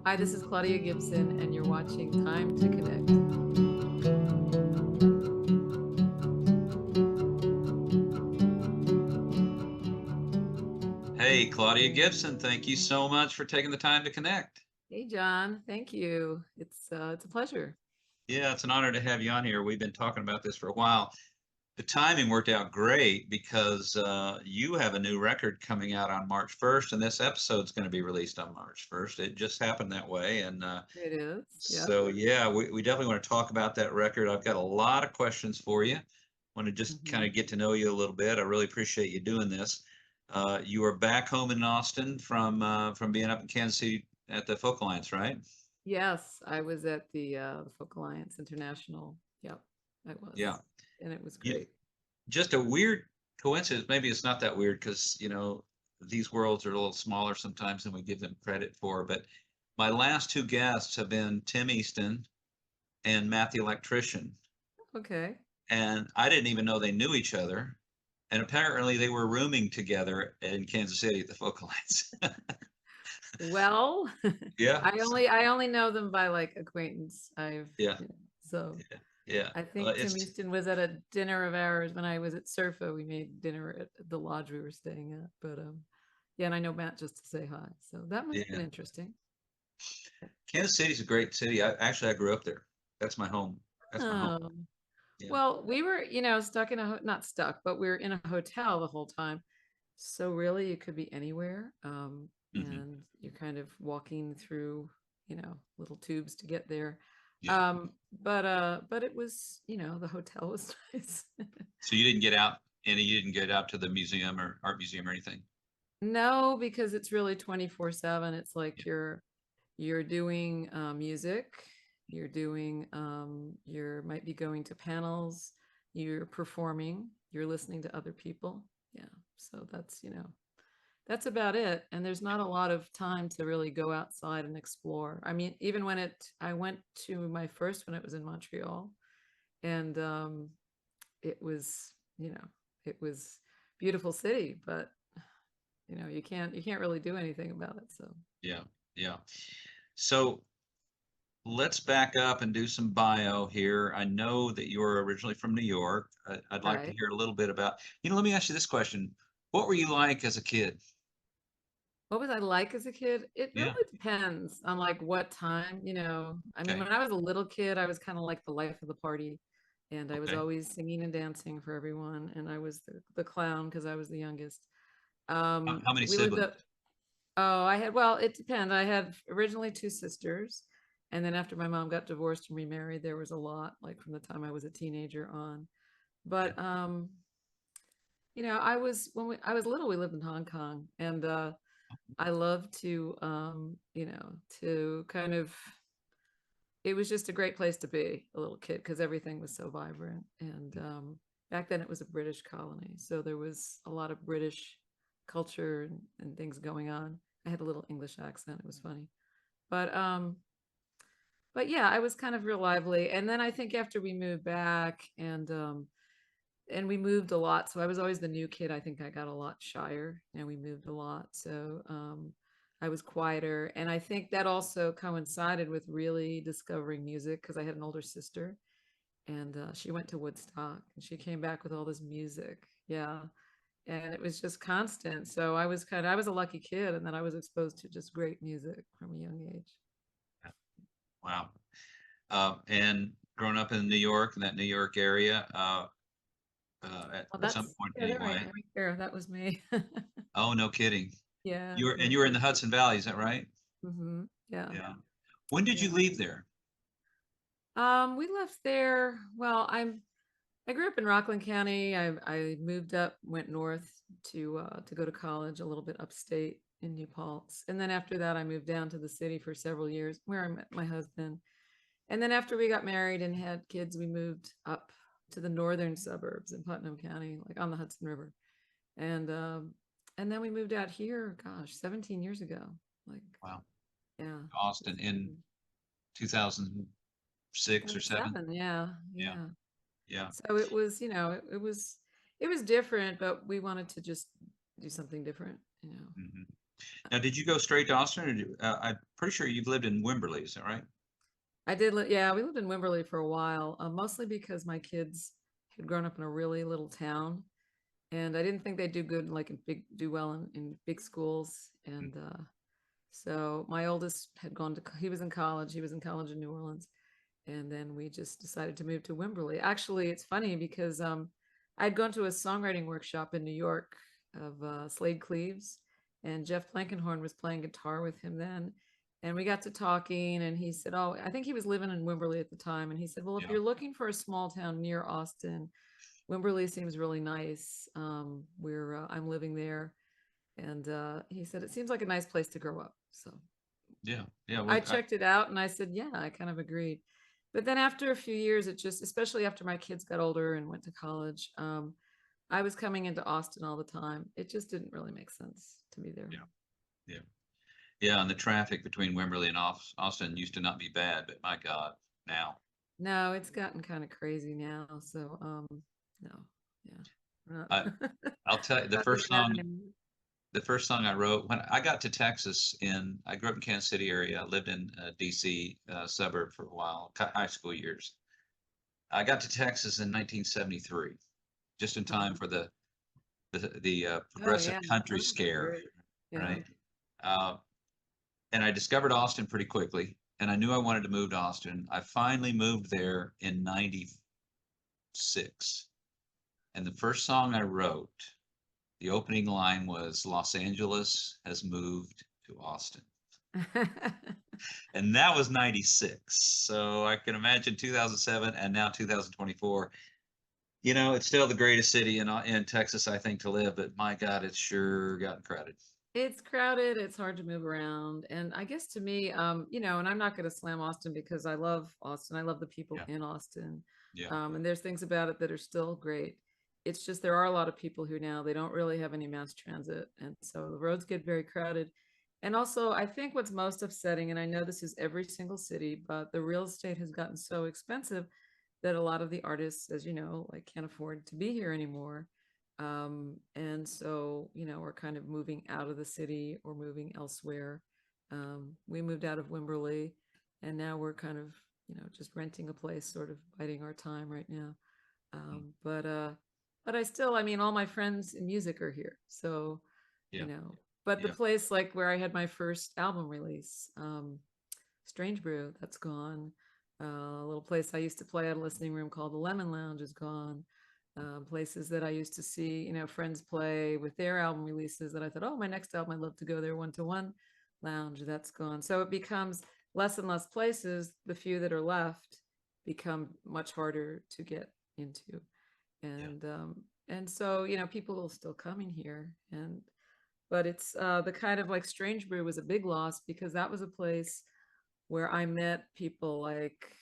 Hi, this is Claudia Gibson, and you're watching Time to Connect. Hey, Claudia Gibson, thank you so much for taking the time to connect. Hey, John. Thank you. It's a pleasure. Yeah, it's an honor to have you on here. We've been talking about this for a while. The timing worked out great because you have a new record coming out on March 1st, and this episode's going to be released on March 1st. It just happened that way. And It is. Yep. so, yeah, we definitely want to talk about that record. I've got a lot of questions for you. Want to just kind Hmm. of get to know you a little bit. I really appreciate you doing this. You are back home in Austin from being up in Kansas City at the Folk Alliance, right? Yes, I was at the Folk Alliance International. Yep, I Yeah. was, and it was Yeah. great. Just a weird coincidence. Maybe it's not that weird because, these worlds are a little smaller sometimes than we give them credit for. But my last two guests have been Tim Easton and Matt the Electrician. Okay. And I didn't even know they knew each other. And apparently they were rooming together in Kansas City at the Folk Alliance. Well, Yeah. I only know them by like acquaintance. Yeah. So Yeah. Yeah. I Well, think Tim it's Easton was at a dinner of ours when I was at Surfa. We made dinner at the lodge we were staying at. But yeah, and I know Matt just to say hi. So that must have been yeah. interesting. Kansas City's a great city. I grew up there. That's my home. That's my home. Oh, Yeah. well, we were, stuck in not stuck, but we were in a hotel the whole time. So really, you could be anywhere. Hmm. And you're kind of walking through, little tubes to get there. Yeah. But it was, the hotel was nice. So you didn't get out to the museum or art museum or anything. No, because it's really 24/7. It's Yeah. like you're doing music, you're might be going to panels, you're performing, you're listening to other people. Yeah. So that's about it. And there's not a lot of time to really go outside and explore. I mean, even when I went to my first when it was in Montreal, and it was, it was beautiful city, but you can't really do anything about it. So Yeah. Yeah. So let's back up and do some bio here. I know that you're originally from New York. I'd like to right. hear a little bit about, let me ask you this question. What were you like as a kid? What was I like as a kid? It Yeah. really depends on like what time, I mean, Okay. when I was a little kid, I was kind of like the life of the party, and I was Okay. always singing and dancing for everyone, and I was the clown because I was the youngest. How many We lived siblings? up. Oh, well, it depends. I had originally two sisters, and then after my mom got divorced and remarried, there was a lot, like from the time I was a teenager on. Okay. But I was little, we lived in Hong Kong, and I love to to kind of it was just a great place to be a little kid because everything was so vibrant. And back then it was a British colony, so there was a lot of British culture and things going on. I had a little English accent, it was funny. But yeah, I was kind of real lively. And then I think after we moved back and we moved a lot, so I was always the new kid. I think I got a lot shyer and we moved a lot, so I was quieter. And I think that also coincided with really discovering music because I had an older sister, and she went to Woodstock and she came back with all this music. Yeah. And it was just constant. So I was a lucky kid, and then I was exposed to just great music from a young age. Wow. And growing up in New York, in that New York area, at Well, some that's point yeah, they're anyway. right there. That was me. Oh, no kidding. Yeah, You yeah. were in the Hudson Valley, is that right? Yeah, Yeah. When did you yeah. leave there? We left there. Well, I grew up in Rockland County. I moved up, went north to go to college a little bit upstate in New Paltz, and then after that, I moved down to the city for several years, where I met my husband. And then after we got married and had kids, we moved up to the northern suburbs in Putnam County, like on the Hudson River, and um, and then we moved out here. Gosh, 17 years ago. Like, Wow. yeah, Austin it's in 2006 or seven? 2007. Yeah, Yeah. yeah. Yeah. So it was, it was different, but we wanted to just do something different. Hmm. Now, did you go straight to Austin? I'm pretty sure you've lived in Wimberley, is that right? I did, yeah, we lived in Wimberley for a while, mostly because my kids had grown up in a really little town, and I didn't think they'd do good, like do well in big schools. Mm. And so my oldest had gone to, he was in college, in New Orleans. And then we just decided to move to Wimberley. Actually, it's funny because I'd gone to a songwriting workshop in New York of Slade Cleaves, and Jeff Blankenhorn was playing guitar with him then. And we got to talking, and he said, "Oh, I think he was living in Wimberley at the time." And he said, "Well, if Yeah. you're looking for a small town near Austin, Wimberley seems really nice. I'm living there." And he said, "It seems like a nice place to grow up." So Yeah. Yeah. I Well, checked it out and I said, yeah, I kind of agreed. But then after a few years, it just, especially after my kids got older and went to college, I was coming into Austin all the time. It just didn't really make sense to be there. yeah. Yeah. Yeah. And the traffic between Wimberley and Austin used to not be bad, but my God, now. No, it's gotten kind of crazy now. So, no, yeah, we're not, I, I'll tell you, not doing that anymore. the first song I wrote when I got to Texas I grew up in Kansas City area. I lived in DC suburb for a while, high school years. I got to Texas in 1973, just in time for the Oh, progressive yeah, country that was scare, great. Yeah. right? Uh, and I discovered Austin pretty quickly, and I knew I wanted to move to Austin. I finally moved there in '96, and the first song I wrote, the opening line was "Los Angeles has moved to Austin." And that was '96. So I can imagine 2007 and now 2024. It's still the greatest city in Texas, I think, to live, but my God, it's sure gotten crowded. It's crowded, it's hard to move around. And I guess to me, and I'm not going to slam Austin because I love Austin. I love the people Yeah, in Austin. yeah, And there's things about it that are still great. It's just there are a lot of people who now they don't really have any mass transit. And so the roads get very crowded. And also, I think what's most upsetting, and I know this is every single city, but the real estate has gotten so expensive that a lot of the artists, as you know, like can't afford to be here anymore. And so, we're kind of moving out of the city or moving elsewhere. We moved out of Wimberley, and now we're kind of, just renting a place, sort of biding our time right now. mm, But I still, I mean, all my friends in music are here. So, yeah, but the yeah, place like where I had my first album release, Strange Brew, that's gone. A little place I used to play at a listening room called the Lemon Lounge is gone. Places that I used to see, friends play with their album releases that I thought, oh, my next album, I'd love to go there one-to-one lounge, that's gone. So it becomes less and less places. The few that are left become much harder to get into. yeah, And so, people are still coming here. But it's the kind of like Strange Brew was a big loss because that was a place where I met people like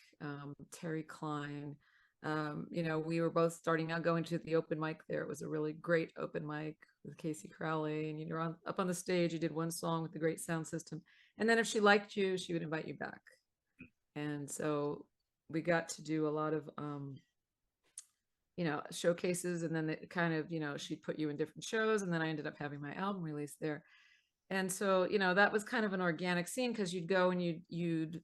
Terry Klein. We were both starting out going to the open mic there. It was a really great open mic with Casey Crowley, and you're up on the stage. You did one song with the great sound system, and then if she liked you, she would invite you back. And so we got to do a lot of showcases, and then it kind of, she'd put you in different shows, and then I ended up having my album release there. And so, that was kind of an organic scene because you'd go and you'd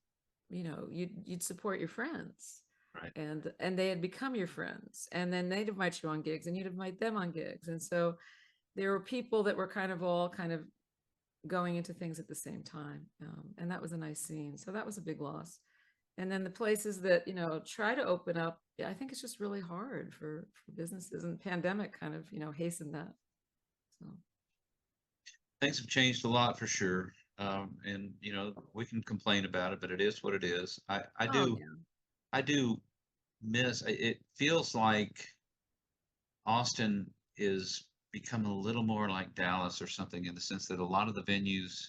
support your friends, right. and they had become your friends, and then they'd invite you on gigs and you'd invite them on gigs. And so there were people that were kind of all kind of going into things at the same time. And that was a nice scene. So that was a big loss. And then the places that, try to open up, I think it's just really hard for businesses, and pandemic kind of, hastened that. So, Things have changed a lot for sure. And we can complain about it, but it is what it is. oh yeah. I do miss, it feels like Austin is becoming a little more like Dallas or something in the sense that a lot of the venues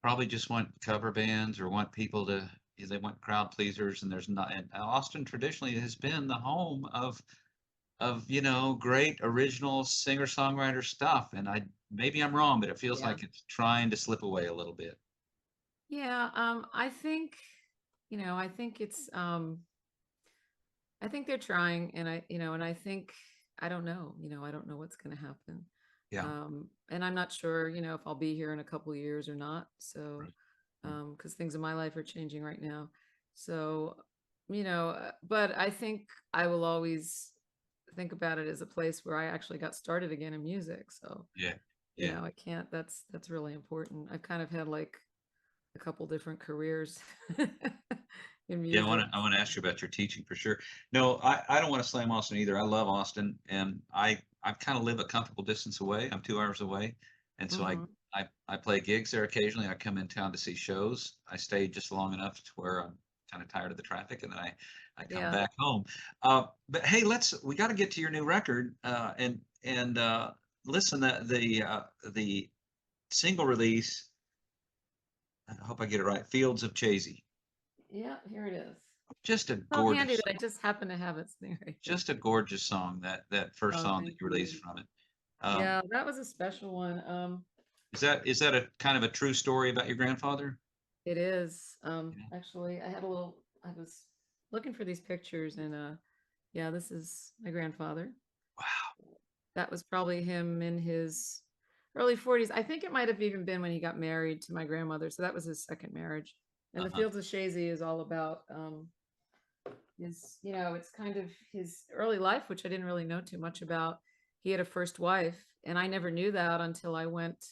probably just want cover bands or want people to, they want crowd pleasers, and there's not, and Austin traditionally has been the home of great original singer-songwriter stuff, and maybe I'm wrong, but it feels Yeah. like it's trying to slip away a little bit. Yeah, I think, I think it's I think they're trying, and I think I don't know, I don't know what's going to happen. Yeah. And I'm not sure, if I'll be here in a couple of years or not. So, Right. Right. because things in my life are changing right now. So, but I think I will always think about it as a place where I actually got started again in music. So, Yeah. Yeah. I can't, that's really important. I've kind of had like a couple different careers in Yeah, music. I want to ask you about your teaching for sure. No, I don't want to slam Austin either. I love Austin, and I kind of live a comfortable distance away. I'm 2 hours away, and so Hmm. I play gigs there occasionally. I come in town to see shows. I stay just long enough to where I'm kind of tired of the traffic, and then I come Yeah. back home. But hey, we got to get to your new record, and listen, the single release. I hope I get it right. Fields of Chazy. Yeah, here it is. Just a So handy gorgeous that I just happen to have it sitting right here. Just a gorgeous song, that first Oh, song that thank you released you. from it. Yeah, that was a special one. Is that a kind of a true story about your grandfather? It is. Yeah. Actually, I was looking for these pictures and yeah, this is my grandfather. Wow. That was probably him in his early 40s. I think it might have even been when he got married to my grandmother. So that was his second marriage. And the Uh-huh. Fields of Chazy is all about his, it's kind of his early life, which I didn't really know too much about. He had a first wife, and I never knew that until I went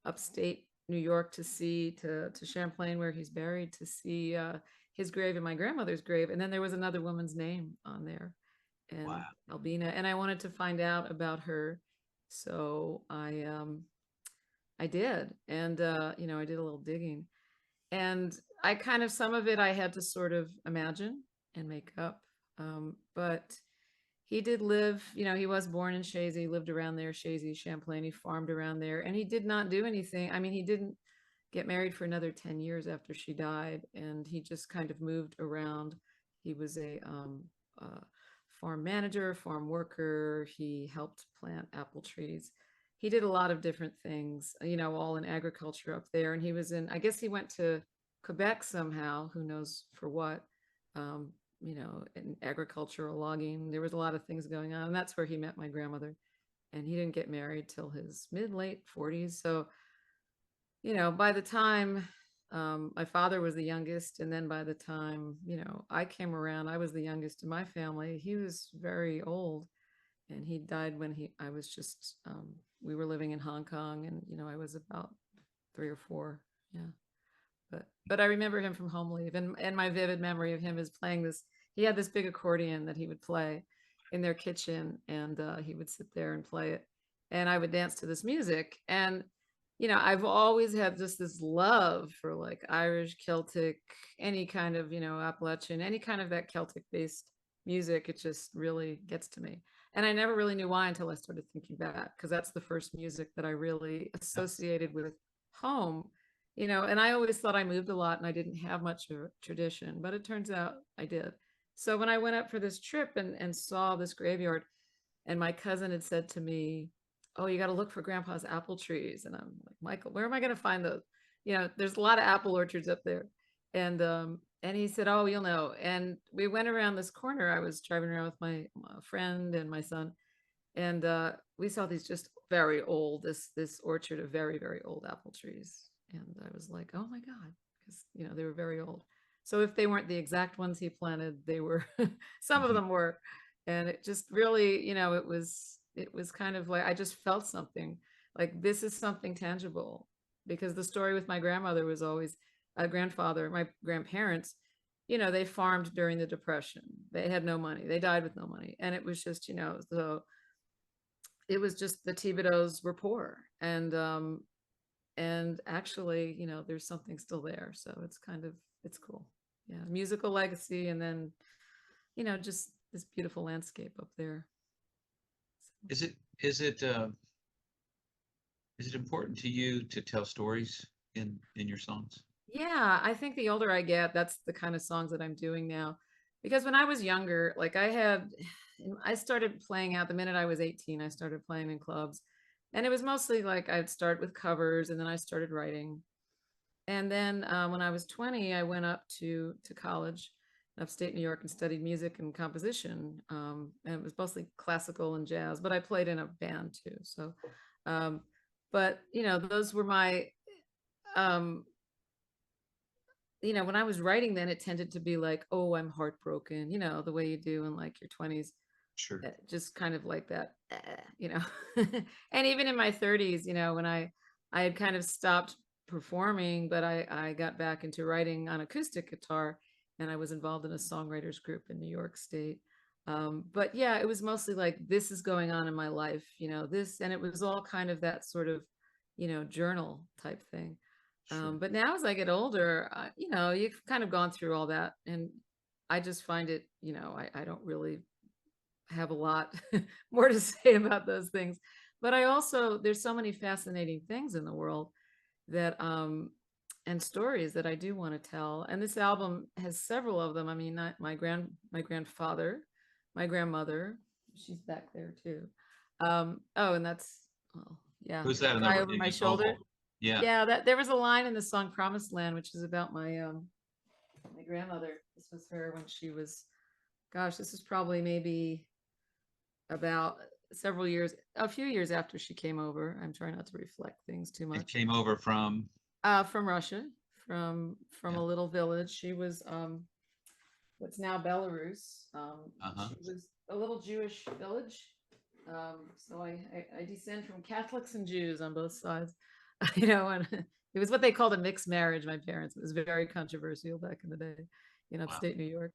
upstate New York to Champlain, where he's buried, to see his grave and my grandmother's grave. And then there was another woman's name on there, and Wow. Albina. And I wanted to find out about her, so I did, and I did a little digging, and I kind of some of it I had to sort of imagine and make up. But he did live, he was born in Chazy, lived around there, Chazy, Champlain. He farmed around there, and he did not do anything. I mean, he didn't get married for another 10 years after she died, and he just kind of moved around. He was a farm manager, farm worker. He helped plant apple trees. He did a lot of different things, all in agriculture up there. And he was I guess he went to Quebec somehow, who knows for what, in agricultural logging. There was a lot of things going on. And that's where he met my grandmother. And he didn't get married till his late 40s. So, by the time my father was the youngest, and then by the time, I came around, I was the youngest in my family. He was very old, and he died when I was just, we were living in Hong Kong, and, I was about 3 or 4. Yeah. But I remember him from Home Leave, and my vivid memory of him is playing this. He had this big accordion that he would play in their kitchen, and he would sit there and play it, and I would dance to this music. And I've always had just this love for like Irish, Celtic, any kind of Appalachian, any kind of that Celtic based music. It just really gets to me, and I never really knew why until I started thinking back, because that's the first music that I really Yeah. associated with home. And I always thought I moved a lot and I didn't have much of a tradition, but it turns out I did. So when I went up for this trip and saw this graveyard, and my cousin had said to me, "Oh, you got to look for grandpa's apple trees." And I'm like, "Michael, where am I going to find those?" There's a lot of apple orchards up there. And he said, "Oh, you'll know." And we went around this corner. I was driving around with my friend and my son, and we saw these just very old, this orchard of very, very old apple trees. And I was like, "Oh my God," because they were very old. So if they weren't the exact ones he planted, they were some of Mhm. them were. And it just really, it was kind of like I just felt something like this is something tangible, because the story with my grandmother was always grandfather, my grandparents, they farmed during the Depression. They had no money. They died with no money. And it was just, so it was just the Thibodeaux were poor. And actually, there's something still there. So it's cool. Yeah. Musical legacy, and then, just this beautiful landscape up there. So. Is it is it is it important to you to tell stories in your songs? Yeah, I think the older I get, that's the kind of songs that I'm doing now. Because when I was younger, like I started playing out the minute I was 18, I started playing in clubs. And it was mostly like I'd start with covers, and then I started writing. And then when I was 20, I went up to college, upstate New York and studied music and composition. And it was mostly classical and jazz, but I played in a band too. So, um, but those were my, um, when I was writing then it tended to be like, oh, I'm heartbroken, the way you do in like your 20s, Sure. just kind of like that, and even in my 30s, when I had kind of stopped performing, but I got back into writing on acoustic guitar, and I was involved in a songwriters group in New York State. But yeah, it was mostly like, this is going on in my life, this, and it was all kind of that sort of, journal type thing. Sure. But now as I get older, you've kind of gone through all that, and I just find it, I don't really have a lot more to say about those things. But I also, there's so many fascinating things in the world that, and stories that I do want to tell. And this album has several of them. I mean, not my grandfather, my grandmother, she's back there too. Oh, and that's, well, yeah, Who's that the in guy over my shoulder. oh, yeah. Yeah, that there was a line in the song Promised Land, which is about my grandmother. This was her when she was, gosh, this is probably maybe about a few years after she came over. I'm trying not to reflect things too It much. came over from, From Russia, from yeah. a little village. She was what's now Belarus. Uh-huh. She was a little Jewish village. So I descend from Catholics and Jews on both sides. And it was what they called a mixed marriage. My parents. It was very controversial back in the day, in Wow. upstate New York,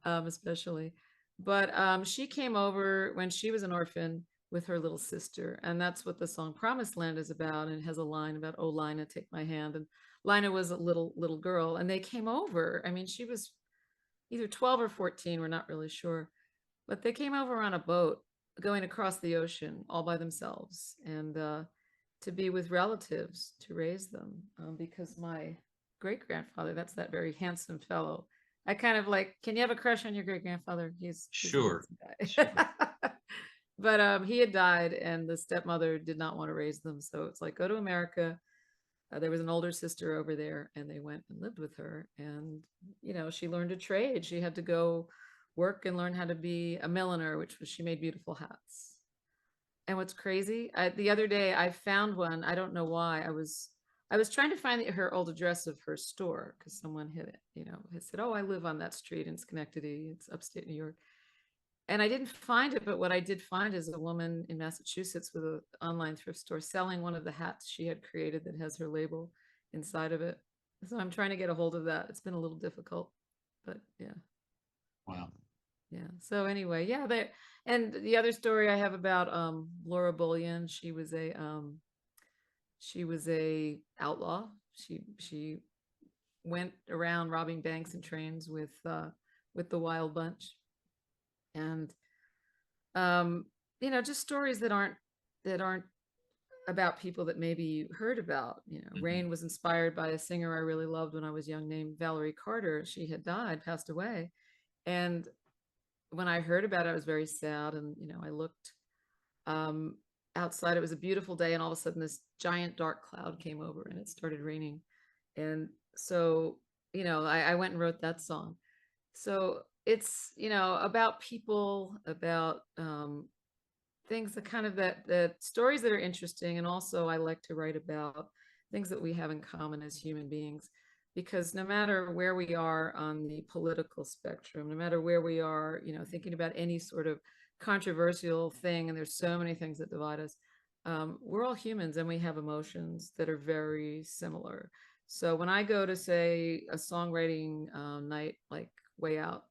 especially. But she came over when she was an orphan with her little sister, and that's what the song "Promised Land" is about. And it has a line about, "Oh, Lina, take my hand." And Lina was a little girl, and they came over. I mean, she was either 12 or 14. We're not really sure, but they came over on a boat going across the ocean all by themselves, and to be with relatives to raise them, because my great grandfather, that's that very handsome fellow. I kind of like, can you have a crush on your great grandfather? He's a Sure. handsome Sure. guy. But he had died, and the stepmother did not want to raise them, so it's like, go to America. There was an older sister over there, and they went and lived with her. And she learned a trade. She had to go work and learn how to be a milliner, which was, she made beautiful hats. And what's crazy, the other day I found one. I don't know why. I was trying to find her old address of her store, because someone had said, "Oh, I live on that street in Schenectady. It's upstate New York." And I didn't find it, but what I did find is a woman in Massachusetts with an online thrift store selling one of the hats she had created that has her label inside of it. So I'm trying to get a hold of that. It's been a little difficult, but yeah. Wow. Yeah. So anyway, yeah, there. And the other story I have about Laura Bullion, she was a outlaw. She went around robbing banks and trains with the Wild Bunch. And um just stories that aren't about people that maybe you heard about. Mhm. Rain was inspired by a singer I really loved when I was young named Valerie Carter. She had died, passed away. And when I heard about it, I was very sad. And I looked um outside. It was a beautiful day, and all of a sudden this giant dark cloud came over and it started raining. And so I went and wrote that song. So it's about people, about things that kind of, that stories that are interesting. And also I like to write about things that we have in common as human beings, because no matter where we are on the political spectrum, no matter where we are, thinking about any sort of controversial thing, and there's so many things that divide us, we're all humans and we have emotions that are very similar. So when I go to, say, a songwriting night like Way Out,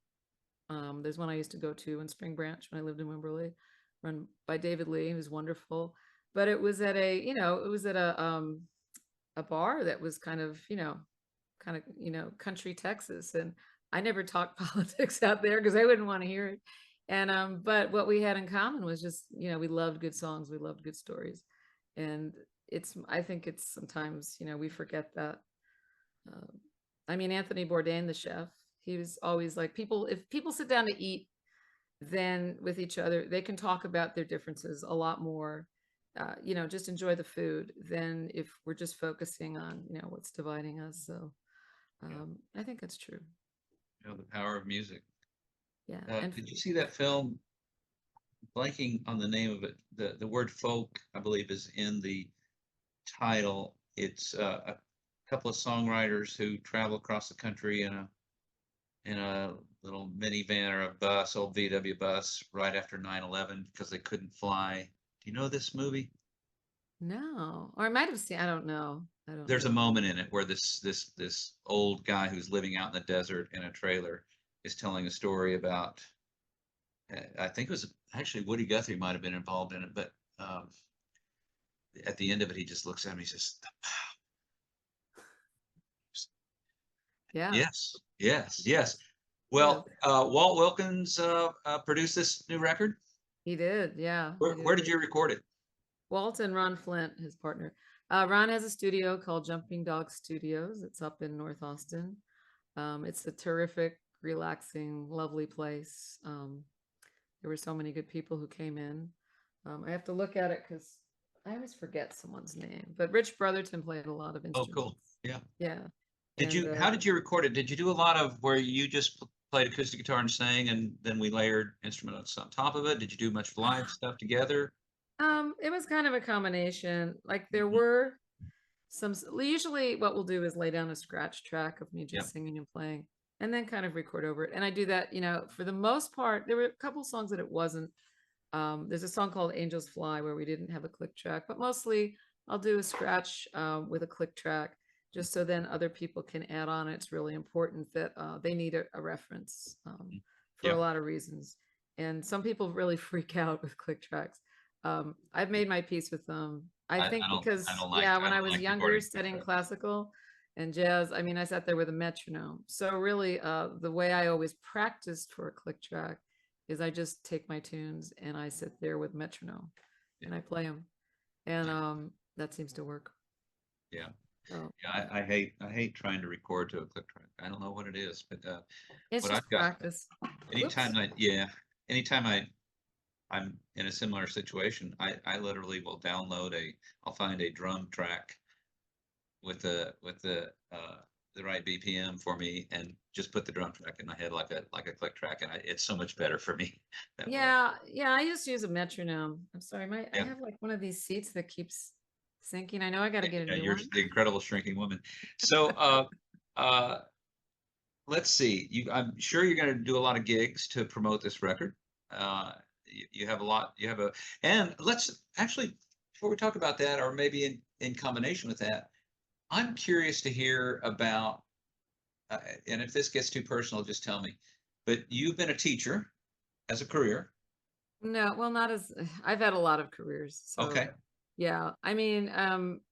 there's one I used to go to in Spring Branch when I lived in Wimberley, run by David Lee, who's wonderful. But it was at a bar that was kind of country Texas, and I never talked politics out there because I wouldn't want to hear it. And but what we had in common was just, we loved good songs, we loved good stories. And I think it's sometimes, we forget that. Uh, I mean, Anthony Bourdain, the chef, he was always like, if people sit down to eat, then with each other, they can talk about their differences a lot more. Just enjoy the food than if we're just focusing on, what's dividing us. So Yeah. I think that's true. The power of music. Yeah. And Did you see that film? Blanking on the name of it. The word folk, I believe, is in the title. It's a couple of songwriters who travel across the country in a little minivan or a bus, old VW bus, right after 9/11 because they couldn't fly. Do you know this movie? no, or I might have seen, I don't know. I don't There's a know. moment in it where this old guy who's living out in the desert in a trailer is telling a story about. I think it was actually Woody Guthrie might have been involved in it, but at the end of it, he just looks at me. He says, Yeah. "Yes, yes, yes." Yes. Well, Walt Wilkins produced this new record. He did. Yeah. He Where did. did you record it? Walt and Ron Flint, his partner. Ron has a studio called Jumping Dog Studios. It's up in North Austin. It's a terrific, relaxing, lovely place. There were so many good people who came in. I have to look at it because I always forget someone's name. But Rich Brotherton played a lot of Oh, cool. instruments. Yeah. Yeah. Did And you? How did you record it? Did you do a lot of where you just played acoustic guitar and sang, and then we layered instruments on top of it? Did you do much live stuff together? it was kind of a combination. Like there Mhm. were some, usually what we'll do is lay down a scratch track of me Yeah. just singing and playing and then kind of record over it. And I do that, for the most part. There were a couple songs that it wasn't. There's a song called Angels Fly where we didn't have a click track, but mostly I'll do a scratch with a click track just so then other people can add on. It's really important that they need a reference for a Yeah. lot of reasons. And some people really freak out with click tracks. I've made my peace with them. I think because, yeah, I when I don't was like younger recording quick studying tracks. classical and jazz, I mean, I sat there with a metronome. So really, the way I always practiced for a click track is I just take my tunes and I sit there with metronome Yeah. and I play them. And Yeah. that seems to work. Yeah. So Yeah. I hate trying to record to a click track. I don't know what it is, but it's what just I've got practice. anytime Whoops. I yeah anytime I'm in a similar situation, I literally will download I'll find a drum track with the right BPM for me and just put the drum track in my head like a click track, and it's so much better for me that way. Yeah, yeah, I just use a metronome. I'm sorry, I Yeah. have like one of these seats that keeps sinking. I know I got to Yeah, get a yeah, new you're one. the incredible shrinking woman. So uh let's see. I'm sure you're going to do a lot of gigs to promote this record. You have a lot. You have a and let's actually before we talk about that, or maybe in combination with that, I'm curious to hear about. And if this gets too personal, just tell me. But you've been a teacher as a career. No, well, not as I've had a lot of careers. So Okay. yeah, I mean,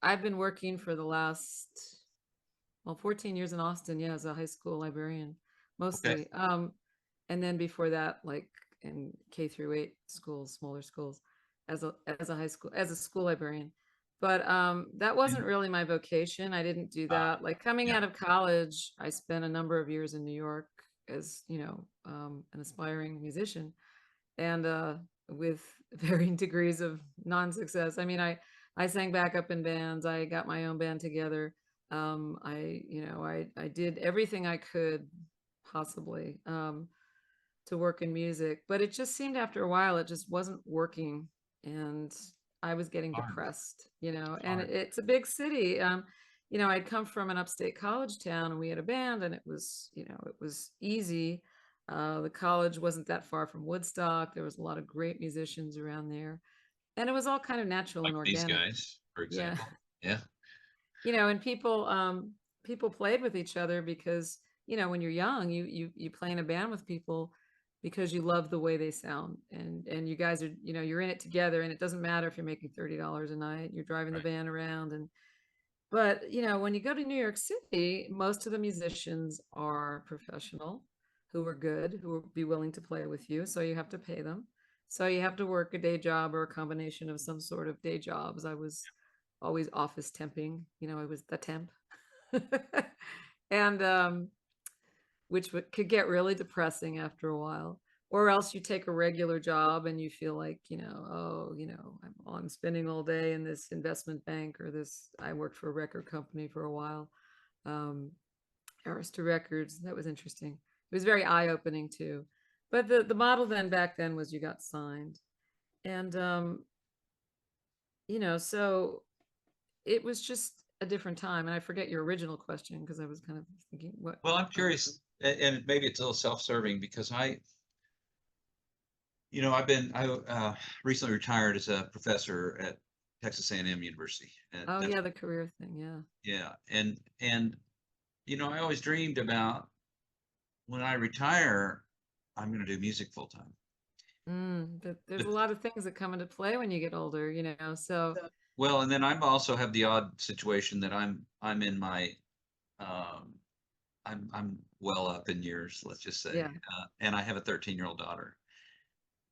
I've been working for the last, well, 14 years in Austin, yeah, as a high school librarian, Okay. mostly. And then before that, like in K through 8 schools, smaller schools, as a high school, as a school librarian. But that Yeah. wasn't really my vocation. I didn't do that. Like coming Yeah. out of college, I spent a number of years in New York as, an aspiring musician and with varying degrees of non-success. I mean, I sang backup in bands. I got my own band together. I did everything I could possibly to work in music, but it just seemed after a while it just wasn't working, and I was getting Hard. depressed. It's And hard. it's a big city. I'd come from an upstate college town, and we had a band, and it was easy. The college wasn't that far from Woodstock. There was a lot of great musicians around there, and it was all kind of natural Like and these organic. guys, for Yeah. example. Yeah. And people played with each other because, when you're young, you play in a band with people because you love the way they sound, and you guys are, you're in it together, and it doesn't matter if you're making $30 a night, you're driving the Right. van around. And but, when you go to New York City, most of the musicians are professional, who are good, who will be willing to play with you. So you have to pay them. So you have to work a day job or a combination of some sort of day jobs. I was always office temping, I was the temp. And which could get really depressing after a while. Or else you take a regular job and you feel like, oh, I'm spending all day in this investment bank, or this. I worked for a record company for a while, Arista Records. That was interesting. it was very eye-opening too. But the model then back then was you got signed. And so it was just a different time. And I forget your original question because I was kind of thinking what Well, I'm other. curious, and maybe it's a little self-serving because I recently retired as a professor at Texas A&M University, and Oh that's yeah, the career thing. Yeah. yeah, and I always dreamed about when I retire, I'm going to do music full time. But there's But a lot of things that come into play when you get older, so well, and then I'm also have the odd situation that I'm in my um, I'm well up in years, let's just say, yeah. and I have a 13-year-old daughter.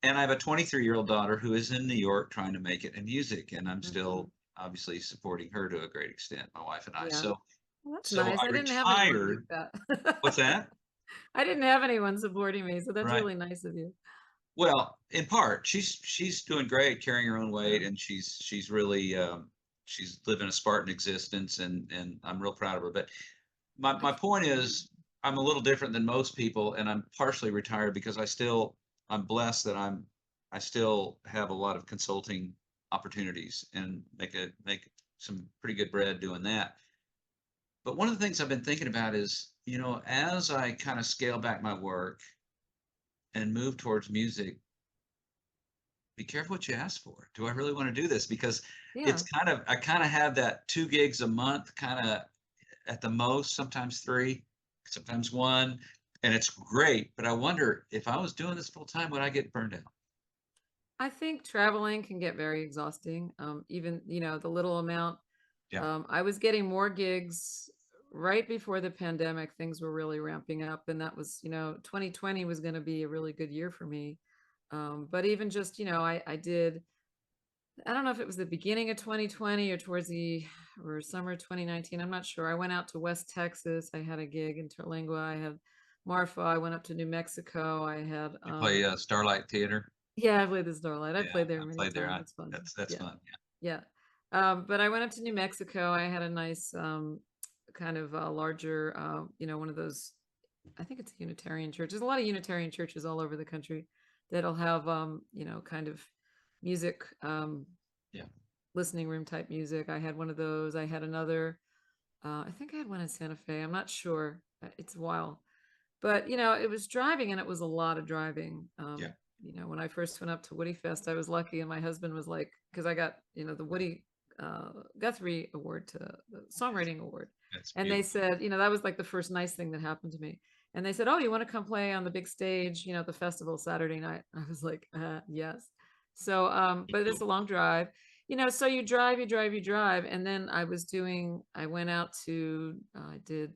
And I have a 23-year-old daughter who is in New York trying to make it in music, and I'm Hmm. still obviously supporting her to a great extent, my wife and I. Yeah. So, Well, that's so nice. I I didn't have anyone like retired. What's that. that? I didn't have anyone supporting me, so that's Right. really nice of you. Well, in part, she's doing great, carrying her own Yeah. weight, and she's really she's living a Spartan existence, and I'm real proud of her. But I my can't point believe is, I'm a little different than most people, and I'm partially retired because I'm blessed that I still have a lot of consulting opportunities and make some pretty good bread doing that. But one of the things I've been thinking about is, as I kind of scale back my work and move towards music, be careful what you ask for. Do I really want to do this? Because yeah. I kind of have that 2 gigs a month, kind of at the most, sometimes three, sometimes one, and it's great. But I wonder if I was doing this full time, would I get burned out? I think traveling can get very exhausting. Even, the little amount. Yeah. I was getting more gigs right before the pandemic. Things were really ramping up, and that was, 2020 was going to be a really good year for me. But even just, I did, I don't know if it was the beginning of 2020 or towards the or summer 2019. I'm not sure. I went out to West Texas. I had a gig in Terlingua. I had Marfa. I went up to New Mexico. I had You play Starlight Theater? yeah, I played the Starlight. I Yeah, played there I many played there. times. It's fun. That's Yeah. fun. Yeah. But I went up to New Mexico. I had a nice kind of larger one of those, I think it's a Unitarian church. There's a lot of Unitarian churches all over the country that'll have kind of music Yeah. listening room type music. I had one of those. I had another. I think I had one in Santa Fe. I'm not sure. It's a while, but it was driving, and it was a lot of driving. Yeah. When I first went up to Woody Fest, I was lucky, and my husband was like, because I got the Woody Guthrie Award to the That's, songwriting award, that's and they beautiful. said, that was like the first nice thing that happened to me. And they said, "Oh, you want to come play on the big stage, at the festival Saturday night?" I was like, "Yes." So, but it's Cool. a long drive, so you drive, you drive, you drive. And then I went out to, I did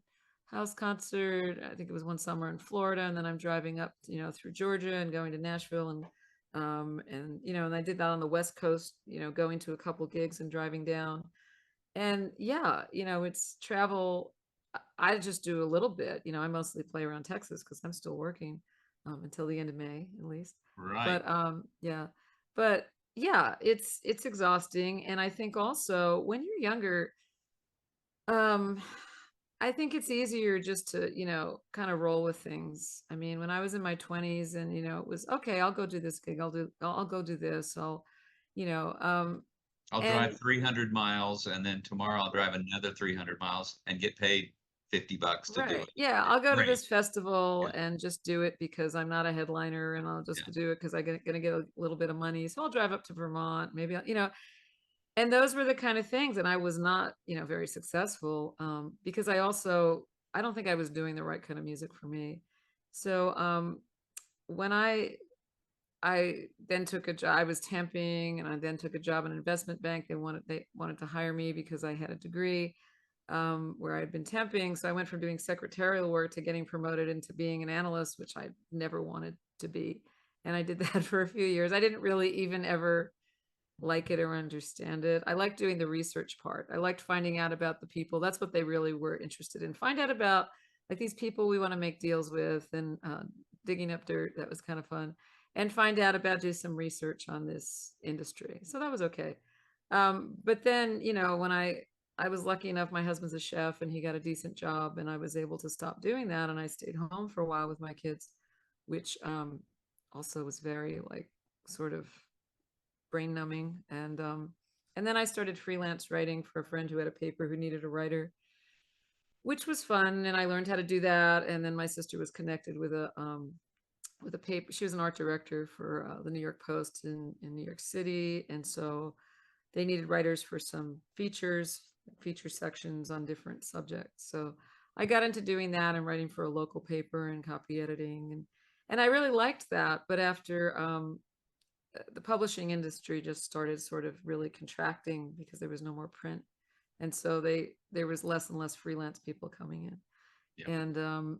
house concert. I think it was one summer in Florida. And then I'm driving up, through Georgia and going to Nashville. And I did that on the West Coast, going to a couple gigs and driving down. And yeah, it's travel. I just do a little bit, I mostly play around Texas because I'm still working until the end of May at least. Right. But yeah, but yeah, it's exhausting. And I think also when you're younger, um, I think it's easier just to, kind of roll with things. I mean, when I was in my 20s and, it was okay, I'll go do this gig, I'll go do this. You know, um, I'll and drive 300 miles, and then tomorrow I'll drive another 300 miles and get paid $50 to do right. it. Yeah, It's I'll go to great. this festival Yeah. and just do it because I'm not a headliner, and I'll Yeah. just do it because I'm gonna get a little bit of money. So I'll drive up to Vermont, maybe and those were the kind of things. And I was not, very successful because I don't think I was doing the right kind of music for me. So when I then took a job, I was temping, and I then took a job in an investment bank. They wanted to hire me because I had a degree where I'd been temping. So I went from doing secretarial work to getting promoted into being an analyst, which I never wanted to be. And I did that for a few years. I didn't really even ever like it or understand it. I liked doing the research part. I liked finding out about the people. That's what they really were interested in. Find out about like these people we want to make deals with, and digging up dirt. That was kind of fun. And find out about, do some research on this industry. So that was okay. But then, when I was lucky enough, my husband's a chef and he got a decent job and I was able to stop doing that and I stayed home for a while with my kids, which also was very like sort of brain numbing. And then I started freelance writing for a friend who had a paper who needed a writer, which was fun, and I learned how to do that. And then my sister was connected with a paper. She was an art director for the New York Post in New York City, and so they needed writers for some feature sections on different subjects. So I got into doing that and writing for a local paper and copy editing, and I really liked that. But after the publishing industry just started sort of really contracting because there was no more print, and so there was less and less freelance people coming in. Yeah. And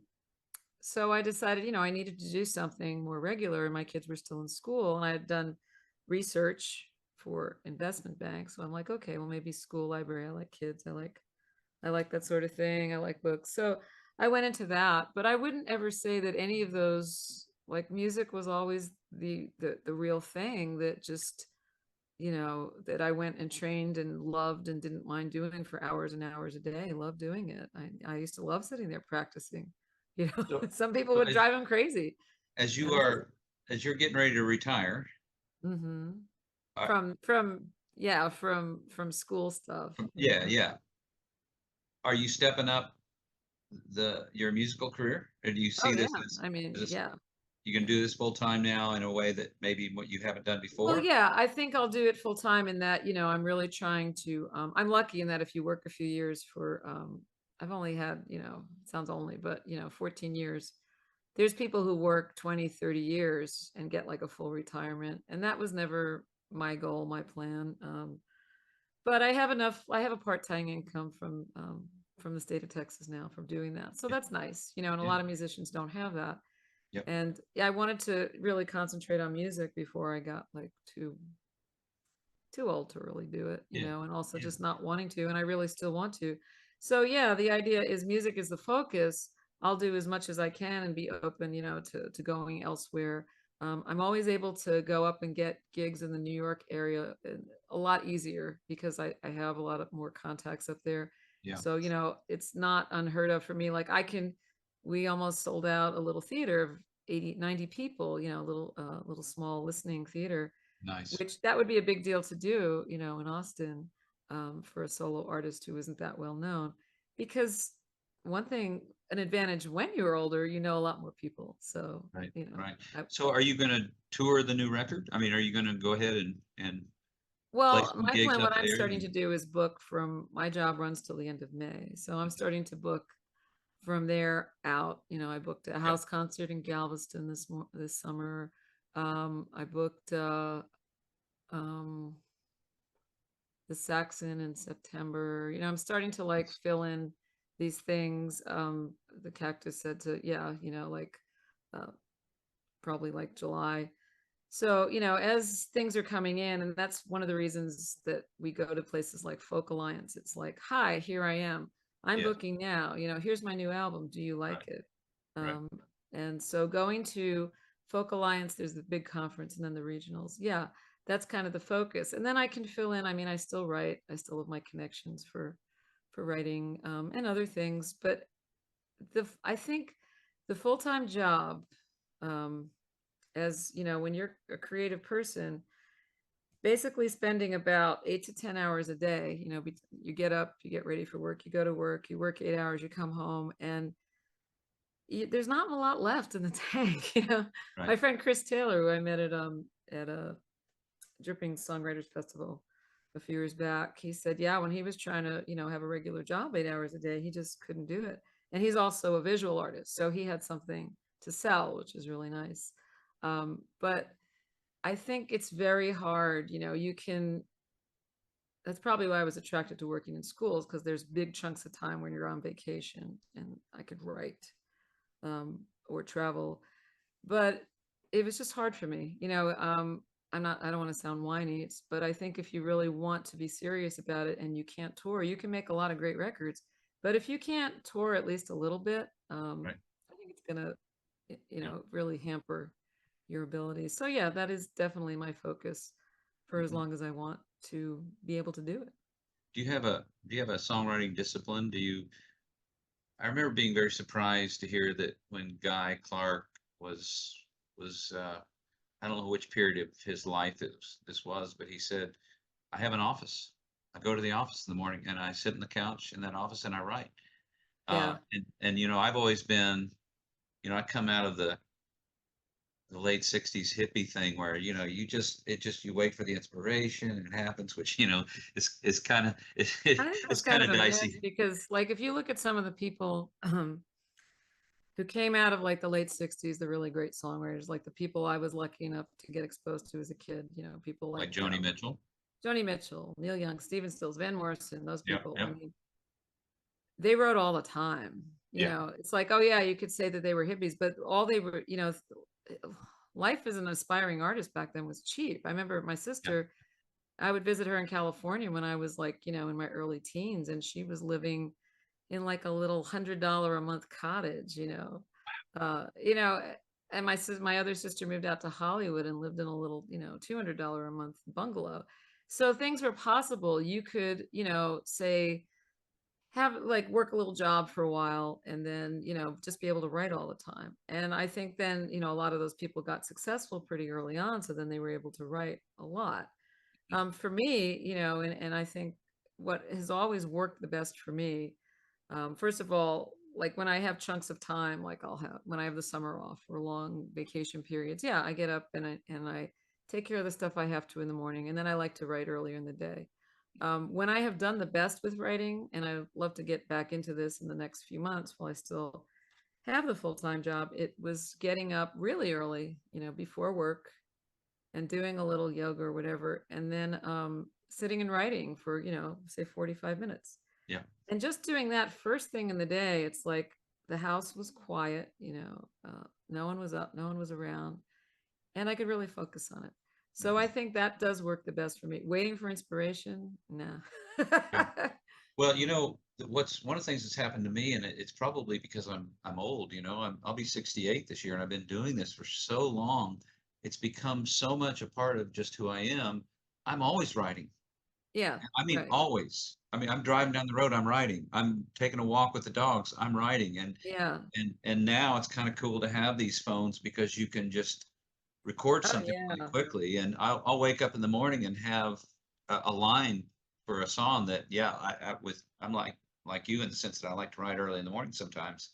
so I decided, I needed to do something more regular. And my kids were still in school, and I had done research for investment banks. So I'm like, okay, well, maybe school library. I like kids. I like that sort of thing. I like books. So I went into that, but I wouldn't ever say that any of those, like music was always the real thing that just, that I went and trained and loved and didn't mind doing for hours and hours a day. I loved doing it. I used to love sitting there practicing. So, Some people so would drive them crazy. as you And are, as you're getting ready to retire, hmm uh, from school stuff. yeah, yeah. Are you stepping up your musical career, or do you Oh see yeah. this as, I mean, as this, yeah. you can do this full time now in a way that maybe what you haven't done Well, before? yeah, I think I'll do it full time in that, I'm really trying to, I'm lucky in that if you work a few years for, I've only had, it sounds only, but, 14 years. There's people who work 20, 30 years and get like a full retirement. And that was never my goal, my plan. But I have a part-time income from the state of Texas now from doing that. So Yeah, that's nice, and a yeah, lot of musicians don't have that. yep, And yeah, I wanted to really concentrate on music before I got like too old to really do it, yeah, and also yeah, just not wanting to. And I really still want to. So yeah, the idea is music is the focus. I'll do as much as I can and be open, to going elsewhere. I'm always able to go up and get gigs in the New York area a lot easier because I have a lot of more contacts up there. yeah. So, it's not unheard of for me. Like we almost sold out a little theater of 80, 90 people, little small listening theater, Nice. which that would be a big deal to do, in Austin, for a solo artist who isn't that well known. Because one thing, an advantage when you're older, you know a lot more people. So, Right, right. I, So are you going to tour the new record? I mean, are you going to go ahead and play well, some my gigs plan, up what I'm there? starting to do is book from my job runs till the end of May. So I'm starting to book from there out. I booked a Yeah, house concert in Galveston this summer. I booked um, the Saxon in September. I'm starting to like fill in these things. The Cactus said to, yeah, like uh, probably like July. So, as things are coming in, and that's one of the reasons that we go to places like Folk Alliance. It's like, hi, here I am. I'm yes, booking now. Here's my new album. Do you right, like it? right. Um, and so going to Folk Alliance, there's the big conference and then the regionals. Yeah, that's kind of the focus. And then I can fill in. I mean, I still write. I still have my connections for writing and other things. But I think the full-time job, um, as when you're a creative person, basically spending about 8 to 10 hours a day. You get up, you get ready for work, you go to work, you work 8 hours, you come home, and there's not a lot left in the tank. Right. My friend Chris Taylor, who I met at a Dripping Songwriters Festival a few years back, he said, yeah, when he was trying to, have a regular job 8 hours a day, he just couldn't do it. And he's also a visual artist, so he had something to sell, which is really nice. But I think it's very hard. That's probably why I was attracted to working in schools, because there's big chunks of time when you're on vacation and I could write or travel. But it was just hard for me. I don't want to sound whiny, but I think if you really want to be serious about it and you can't tour, you can make a lot of great records. But if you can't tour at least a little bit, Right. I think it's going to, Yeah. really hamper your abilities. So yeah, that is definitely my focus for as Mhm. long as I want to be able to do it. do you have a songwriting discipline? I remember being very surprised to hear that when Guy Clark was was I don't know which period of his life this was, but he said, I have an office. I go to the office in the morning and I sit in the couch in that office and I write. Yeah. And I've always been, I come out of the late 60s hippie thing where, you wait for the inspiration and it happens, which, is kind of, I think it's that's kind kind of of a myth dicey. because like if you look at some of the people who came out of like the late 60s, the really great songwriters, like the people I was lucky enough to get exposed to as a kid, people Like like Joni Mitchell. Joni Mitchell, Neil Young, Stephen Stills, Van Morrison, those Yep, people. I yep, mean, they wrote all the time. yeah, It's like, oh yeah, you could say that they were hippies, but all they were, life as an aspiring artist back then was cheap. I remember my yeah. sister, I would visit her in California when I was like, in my early teens, and she was living in like a little $100 a month cottage, uh, you know, and my other sister moved out to Hollywood and lived in a little, $200 a month bungalow. So things were possible. You could, say, have like work a little job for a while and then, just be able to write all the time. And I think then, a lot of those people got successful pretty early on. So then they were able to write a lot. For me, and I think what has always worked the best for me, first of all, like when I have chunks of time, like when I have the summer off or long vacation periods, yeah, I get up and I take care of the stuff I have to in the morning, and then I like to write earlier in the day. When I have done the best with writing, and I love to get back into this in the next few months while I still have the full-time job, it was getting up really early, before work, and doing a little yoga or whatever, and then sitting and writing for, say 45 minutes. Yeah. And just doing that first thing in the day, it's like the house was quiet, no one was up, no one was around, and I could really focus on it. So I Mhm. think that does work the best for me. Waiting for inspiration, no. Yeah. Well, what's one of the things that's happened to me, and it's probably because I'm old, I'll be 68 this year, and I've been doing this for so long. It's become so much a part of just who I am. I'm always writing. Yeah, I mean, right. always. I mean, I'm driving down the road, I'm writing. I'm taking a walk with the dogs, I'm writing. Yeah. And now it's kind of cool to have these phones because you can just record Oh something really yeah. quickly. And I'll wake up in the morning and have a line for a song that, yeah, I'm like you in the sense that I like to write early in the morning sometimes.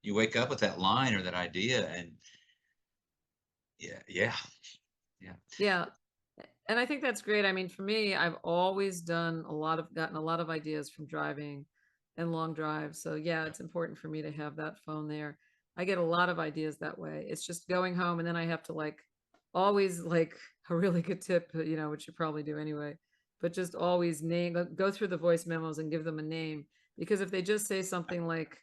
You wake up with that line or that idea, and yeah, yeah, yeah, Yeah. And I think that's great. I mean, for me, I've always gotten a lot of ideas from driving and long drives. So yeah, it's important for me to have that phone there. I get a lot of ideas that way. It's just going home and then I have to like always like a really good tip, which you probably do anyway, but just always go through the voice memos and give them a name. Because if they just say something like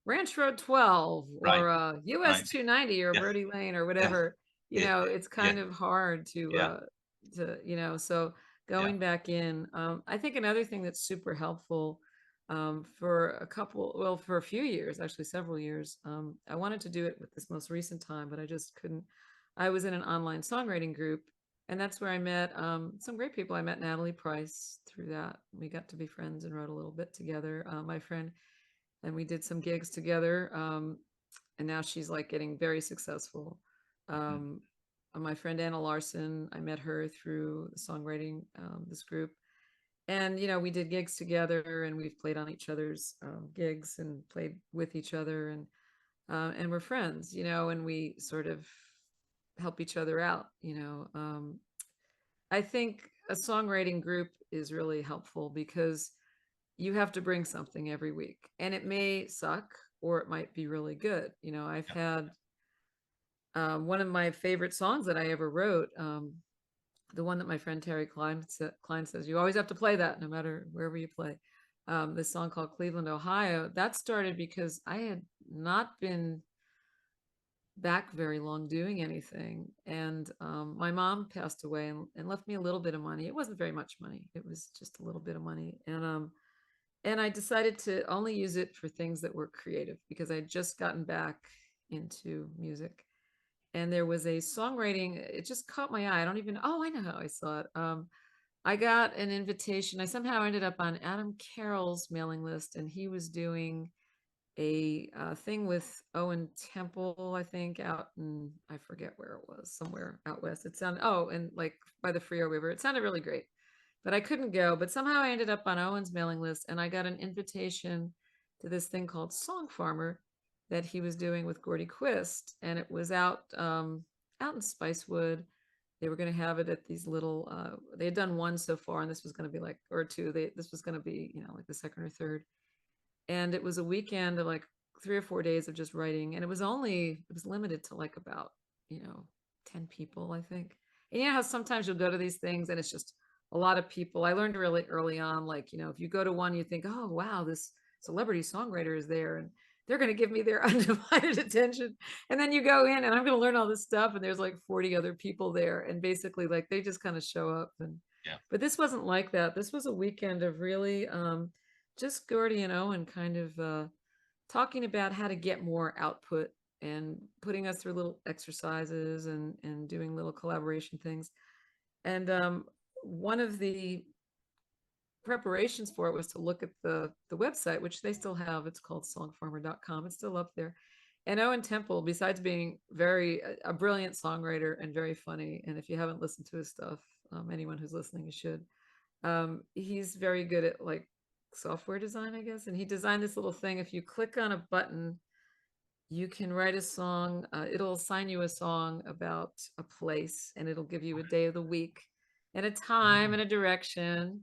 Ranch Road 12 right, or US right, 290 or yeah, Verde Lane or yeah, whatever, yeah, it's yeah, kind of hard yeah, so yeah, going back in, I think another thing that's super helpful, for for a few years, actually several years, I wanted to do it with this most recent time, but I just couldn't. I was in an online songwriting group, and that's where I met some great people. I met Natalie Price through that. We got to be friends and wrote a little bit together, my friend, and we did some gigs together. And now she's like getting very successful. mhm, Um, my friend Anna Larson, I met her through the songwriting, this group, and we did gigs together, and we've played on each other's gigs and played with each other, and we're friends, and we sort of help each other out. I think a songwriting group is really helpful because you have to bring something every week, and it may suck or it might be really good. I've yeah, had one of my favorite songs that I ever wrote, the one that my friend Terry Klein says, you always have to play that no matter wherever you play. This song called Cleveland, Ohio, that started because I had not been back very long doing anything. And my mom passed away and left me a little bit of money. It wasn't very much money. It was just a little bit of money. And I decided to only use it for things that were creative because I had just gotten back into music. And there was a songwriting, it just caught my eye. I don't even, oh, I know how I saw it. I got an invitation. I somehow ended up on Adam Carroll's mailing list, and he was doing a thing with Owen Temple, I think, out in, I forget where it was, somewhere out west. It sounded, oh, and like by the Frio River. It sounded really great, but I couldn't go. But somehow I ended up on Owen's mailing list, and I got an invitation to this thing called Song Farmer that he was doing with Gordy Quist, and it was out in Spicewood. They were going to have it at these little. They had done one so far, and this was going to be like, or two. This was going to be, like the second or third, and it was a weekend of like 3 or 4 days of just writing, and it was limited to like about, you know 10 people, I think. And you know how sometimes you'll go to these things and it's just a lot of people. I learned really early on, like, if you go to one, you think, oh wow, this celebrity songwriter is there and they're going to give me their undivided attention, and then you go in and I'm going to learn all this stuff, and there's like 40 other people there, and basically like they just kind of show up. And Yeah. but this wasn't like that. This was a weekend of really just Gordy and Owen kind of talking about how to get more output, and putting us through little exercises, and doing little collaboration things. And one of the preparations for it was to look at the website, which they still have. It's called songfarmer.com. It's still up there. And Owen Temple, besides being a brilliant songwriter and very funny, and if you haven't listened to his stuff, anyone who's listening, you should. He's very good at like software design, I guess. And he designed this little thing. If you click on a button, you can write a song. It'll assign you a song about a place, and it'll give you a day of the week and a time Oh, and a direction.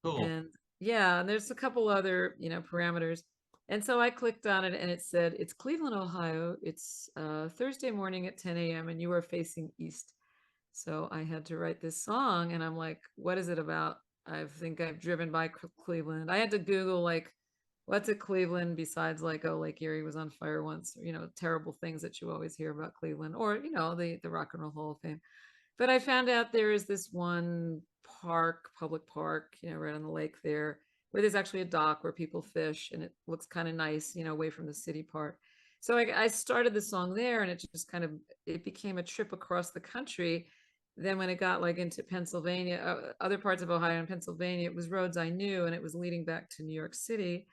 cool. And yeah, and there's a couple other, parameters. And so I clicked on it, and it said, it's Cleveland, Ohio. It's Thursday morning at 10 a.m. and you are facing east. So I had to write this song, and I'm like, what is it about? I think I've driven by Cleveland. I had to Google like, what's at Cleveland besides like, oh, Lake Erie was on fire once, terrible things that you always hear about Cleveland, or the Rock and Roll Hall of Fame. But I found out there is this one public park, right on the lake there, where there's actually a dock where people fish, and it looks kind of nice, away from the city part. So I started the song there, and it just kind of, it became a trip across the country. Then when it got like into Pennsylvania, other parts of Ohio and Pennsylvania, it was roads I knew, and it was leading back to New York City.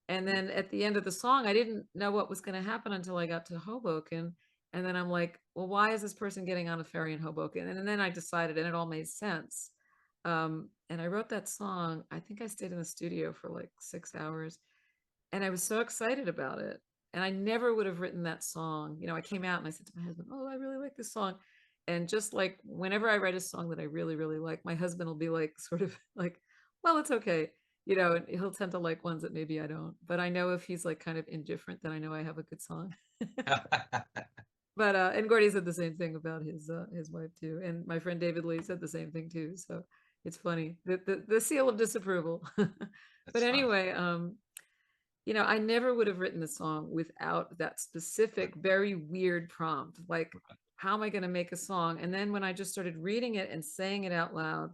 And then at the end of the song, I didn't know what was going to happen until I got to Hoboken. And then I'm like, well, why is this person getting on a ferry in Hoboken? And then I decided, and it all made sense. And I wrote that song. I think I stayed in the studio for like 6 hours, and I was so excited about it. And I never would have written that song. I came out and I said to my husband, oh, I really like this song. And just like whenever I write a song that I really, really like, my husband will be like, sort of like, well, it's okay. And he'll tend to like ones that maybe I don't. But I know if he's like kind of indifferent, then I know I have a good song. But and Gordy said the same thing about his wife too. And my friend David Lee said the same thing too. So it's funny. The seal of disapproval. But That's fun. anyway, I never would have written the song without that specific, very weird prompt. Like, how am I going to make a song? And then when I just started reading it and saying it out loud,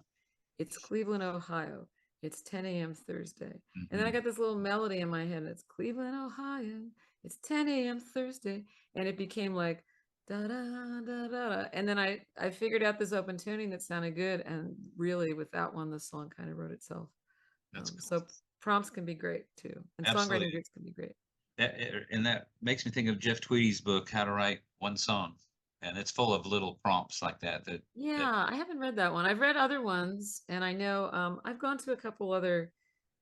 it's Cleveland, Ohio. It's 10 a.m. Thursday. And then I Mhm. got this little melody in my head. And it's Cleveland, Ohio. It's 10 a.m. Thursday. And it became like, da da da da. And then I figured out this open tuning that sounded good. And really, with that one, the song kind of wrote itself. That's cool. So prompts can be great too, and songwriting Absolutely. gigs can be great. And that makes me think of Jeff Tweedy's book, How to Write One Song. And it's full of little prompts like that. Yeah, I haven't read that one. I've read other ones, and I know I've gone to a couple other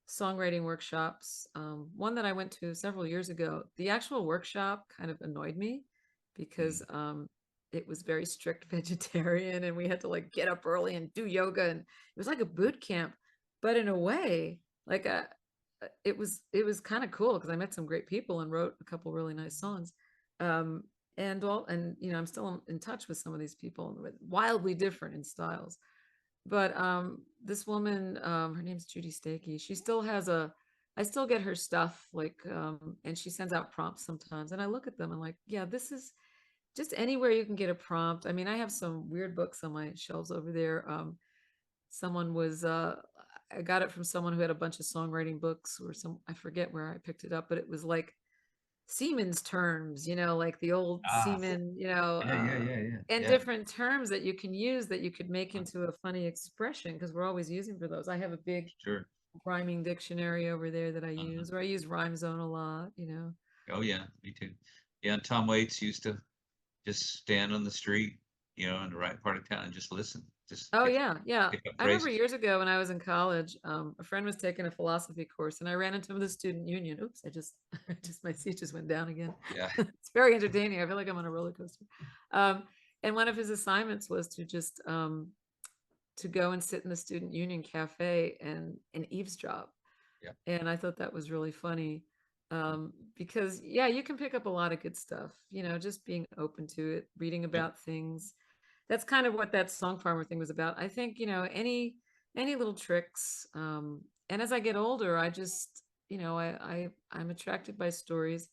songwriting workshops. One that I went to several years ago, the actual workshop kind of annoyed me because Mm. it was very strict vegetarian, and we had to like get up early and do yoga, and it was like a boot camp, but in a way, like it was kind of cool because I met some great people and wrote a couple really nice songs. Um, and I'm still in touch with some of these people, wildly different in styles. But this woman, her name's Judy Stakey. She still has I still get her stuff, like, and she sends out prompts sometimes, and I look at them and like, yeah, this is just anywhere you can get a prompt. I mean, I have some weird books on my shelves over there. Someone was I got it from someone who had a bunch of songwriting books, or some, I forget where I picked it up, but it was like seamen's terms, like the old Ah, seaman, yeah, yeah, yeah, yeah, and yeah. different terms that you can use that you could make into a funny expression because we're always using for those. I have a big Sure. rhyming dictionary over there that I Uh-huh. use, or I use Rhyme Zone a lot. Oh yeah, me too. Yeah, and Tom Waits used to just stand on the street, in the right part of town and just listen, just Oh yeah, yeah. pick up I remember phrases. years ago when I was in college, a friend was taking a philosophy course, and I ran into him at the student union. Oops, I just, my seat just went down again. Yeah. It's very entertaining. I feel like I'm on a roller coaster. Um, and one of his assignments was to just to go and sit in the student union cafe and eavesdrop. Yeah. And I thought that was really funny because yeah, you can pick up a lot of good stuff. Just being open to it, reading Yep. about things. That's kind of what that song farmer thing was about. I think any little tricks. And as I get older, I just I'm attracted by stories,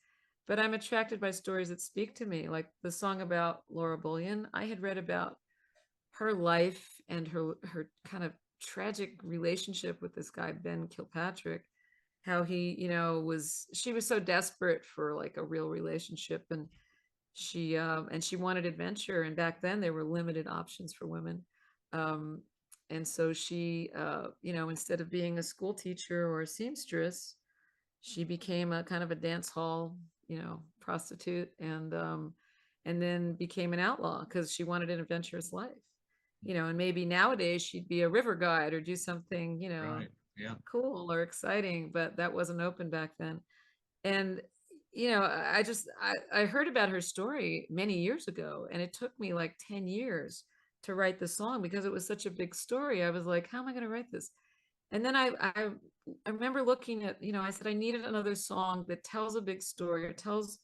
but I'm attracted by stories that speak to me. Like the song about Laura Bullion, I had read about her life and her kind of tragic relationship with this guy Ben Kilpatrick, how he she was so desperate for like a real relationship, and she wanted adventure, and back then there were limited options for women. um and so she instead of being a school teacher or a seamstress, she became a kind of a dance hall prostitute, and then became an outlaw because she wanted an adventurous life. And maybe nowadays she'd be a river guide or do something Right. Yeah. cool or exciting, but that wasn't open back then. And I heard about her story many years ago, and it took me like 10 years to write the song because it was such a big story. I was like, how am I going to write this? And then I remember looking at, I said I needed another song that tells a big story or tells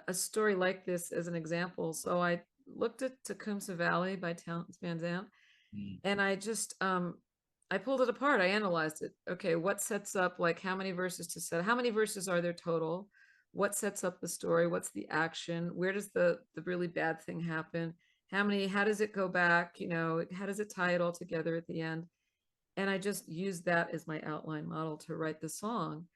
a story like this as an example. So I looked at Tecumseh Valley by Townes Van Zandt, Mm. and I pulled it apart. I analyzed it. Okay, what sets up, like, how many verses to set? How many verses are there total? What sets up the story? What's the action? Where does the really bad thing happen? How does it go back? How does it tie it all together at the end? And I just used that as my outline model to write the song.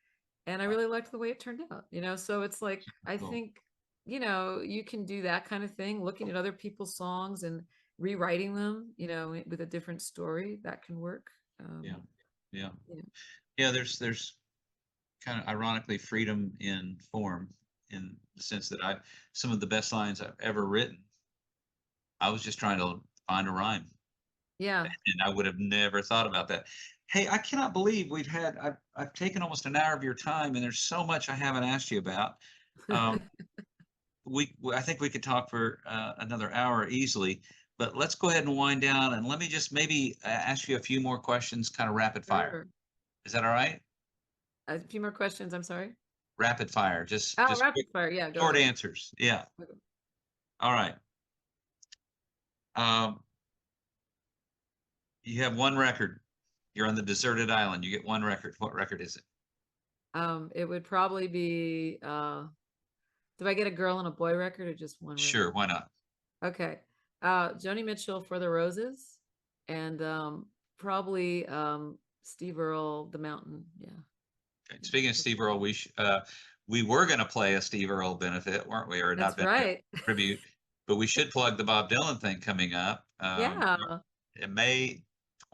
And I Wow. really liked the way it turned out. So it's like, I Cool. think, you can do that kind of thing, looking at other people's songs and rewriting them, with a different story that can work. Yeah. Yeah. You know, Yeah. There's kind of ironically freedom in form, in the sense that some of the best lines I've ever written, I was just trying to find a rhyme, yeah. and I would have never thought about that. Hey, I cannot believe I've taken almost an hour of your time, and there's so much I haven't asked you about. Um, I think we could talk for another hour easily, but let's go ahead and wind down, and let me just maybe ask you a few more questions, kind of rapid fire. Sure. Is that all right? A few more questions. I'm sorry. Rapid fire, just Oh, just quick, rapid fire. Yeah, go short ahead. answers. Yeah. Okay. All right. Um, you have one record. You're on the deserted island. You get one record. What record is it? It would probably be do I get a girl and a boy record or just one Sure, record? why not? Okay. Joni Mitchell, For the Roses, and probably Steve Earle, The Mountain. Yeah. Okay. Speaking of Steve Earle, we were going to play a Steve Earle benefit, weren't we? Or not That's benefit, right. tribute. But we should plug the Bob Dylan thing coming up Yeah. in May